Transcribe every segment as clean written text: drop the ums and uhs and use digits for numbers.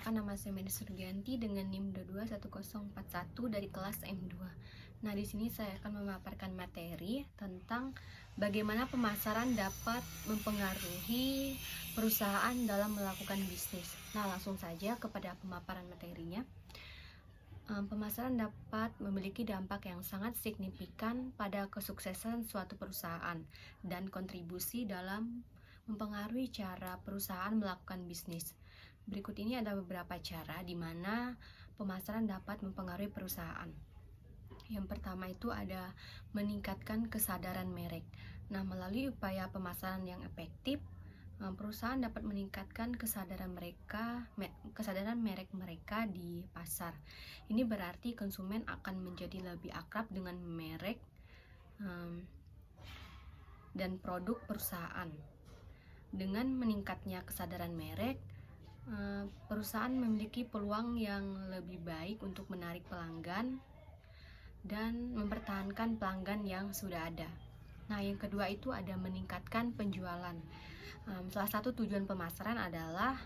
Perkenalkan, nama saya Medi Surgianti dengan NIM 221041 dari kelas M2. Nah, di sini saya akan memaparkan materi tentang bagaimana pemasaran dapat mempengaruhi perusahaan dalam melakukan bisnis. Nah, langsung saja kepada pemaparan materinya. Pemasaran dapat memiliki dampak yang sangat signifikan pada kesuksesan suatu perusahaan dan kontribusi dalam mempengaruhi cara perusahaan melakukan bisnis. Berikut ini ada beberapa cara di mana pemasaran dapat mempengaruhi perusahaan. Yang pertama itu ada meningkatkan kesadaran merek. Nah, melalui upaya pemasaran yang efektif, perusahaan dapat meningkatkan kesadaran merek mereka di pasar. Ini berarti konsumen akan menjadi lebih akrab dengan merek dan produk perusahaan. Dengan meningkatnya kesadaran merek, perusahaan memiliki peluang yang lebih baik untuk menarik pelanggan dan mempertahankan pelanggan yang sudah ada. Nah, yang kedua itu ada meningkatkan penjualan. Salah satu tujuan pemasaran adalah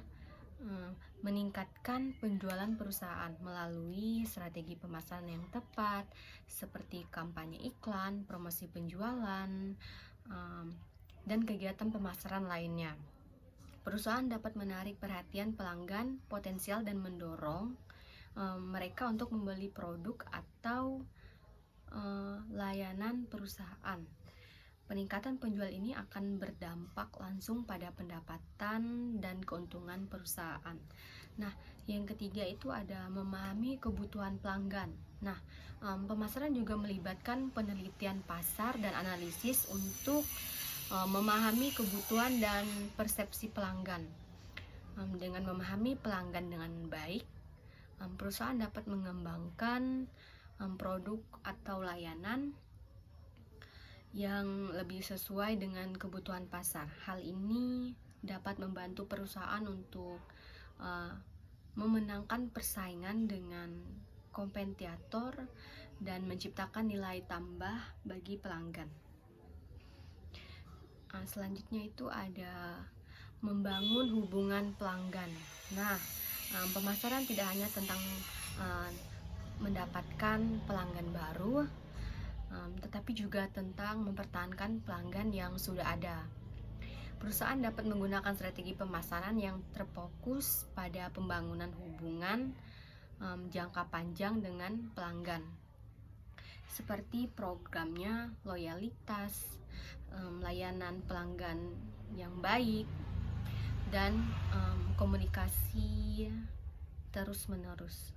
meningkatkan penjualan perusahaan melalui strategi pemasaran yang tepat, seperti kampanye iklan, promosi penjualan, dan kegiatan pemasaran lainnya. Perusahaan dapat menarik perhatian pelanggan potensial dan mendorong mereka untuk membeli produk atau layanan perusahaan. Peningkatan penjual ini akan berdampak langsung pada pendapatan dan keuntungan perusahaan. Nah, yang ketiga itu ada memahami kebutuhan pelanggan. Nah, pemasaran juga melibatkan penelitian pasar dan analisis untuk memahami kebutuhan dan persepsi pelanggan. Dengan memahami pelanggan dengan baik, perusahaan dapat mengembangkan produk atau layanan yang lebih sesuai dengan kebutuhan pasar. Hal ini dapat membantu perusahaan untuk memenangkan persaingan dengan kompetitor dan menciptakan nilai tambah bagi pelanggan. Selanjutnya itu ada membangun hubungan pelanggan. Nah, pemasaran tidak hanya tentang mendapatkan pelanggan baru, tetapi juga tentang mempertahankan pelanggan yang sudah ada. Perusahaan dapat menggunakan strategi pemasaran yang terfokus pada pembangunan hubungan jangka panjang dengan pelanggan, seperti programnya loyalitas, layanan pelanggan yang baik, dan komunikasi terus-menerus.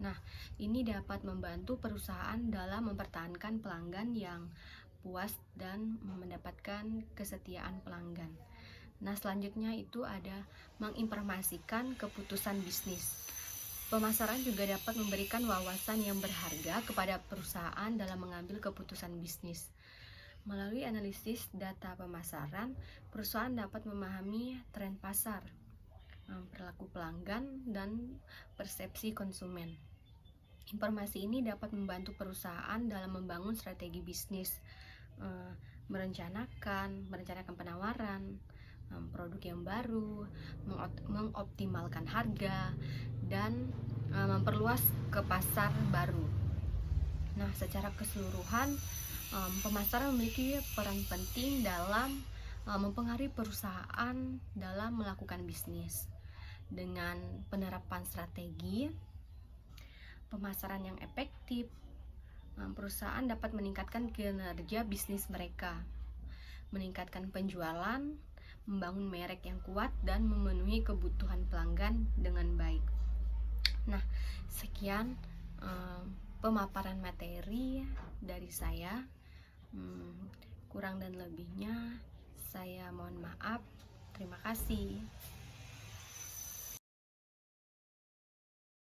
Nah, ini dapat membantu perusahaan dalam mempertahankan pelanggan yang puas dan mendapatkan kesetiaan pelanggan. Nah, selanjutnya itu ada menginformasikan keputusan bisnis. Pemasaran juga dapat memberikan wawasan yang berharga kepada perusahaan dalam mengambil keputusan bisnis. Melalui analisis data pemasaran, perusahaan dapat memahami tren pasar, perilaku pelanggan, dan persepsi konsumen. Informasi ini dapat membantu perusahaan dalam membangun strategi bisnis, merencanakan penawaran, produk yang baru, mengoptimalkan harga, dan memperluas ke pasar baru. Nah, secara keseluruhan, pemasaran memiliki peran penting dalam mempengaruhi perusahaan dalam melakukan bisnis. Dengan penerapan strategi pemasaran yang efektif, perusahaan dapat meningkatkan kinerja bisnis mereka, meningkatkan penjualan, membangun merek yang kuat, dan memenuhi kebutuhan pelanggan dengan baik. Nah, sekian pemaparan materi dari saya. Kurang dan lebihnya saya mohon maaf. Terima kasih.